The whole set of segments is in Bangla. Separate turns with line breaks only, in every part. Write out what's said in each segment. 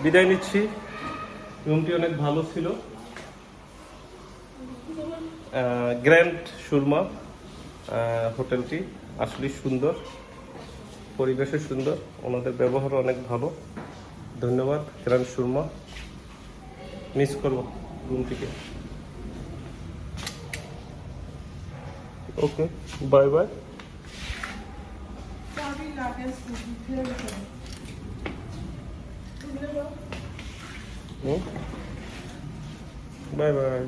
বিদায় নিচ্ছি। রুমটি অনেক ভালো ছিল। গ্র্যান্ড সুরমা হোটেলটি আসলে সুন্দর, পরিবেশও সুন্দর, ওনাদের ব্যবহারও অনেক ভালো। ধন্যবাদ গ্র্যান্ড সুরমা। মিস করবো রুমটিকে। ওকে, বাই বাই। Bye bye.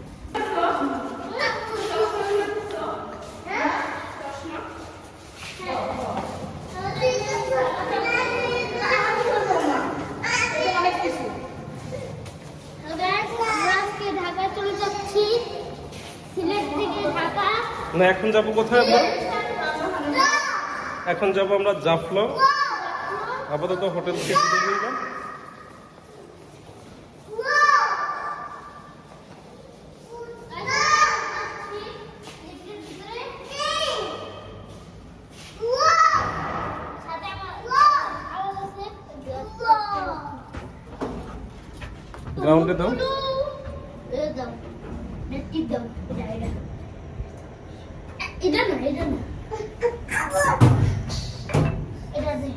না, এখন যাবো কোথায় আমরা? এখন যাবো আমরা জাফলং। আপাতত হোটেল থেকে বিদায় নিলাম। গ্রাউন্ডে দাও।
এটা না, এটা না, এটা দে।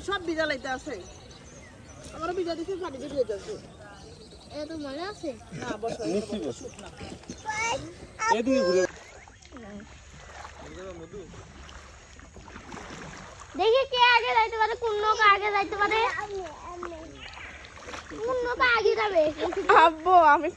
সব বিজা লাইতে আছে, আমারও বিজা দিতে পানি দিয়ে যাচ্ছে।
এত মজা আছে
না বসো
নিচে বসো। এদিকে ঘুরে
দেখি কে আগে যাইতে পারে, কোন নৌকা আগে যাইতে পারে, কোন নৌকা আগে যাবে।
আব্বু আমি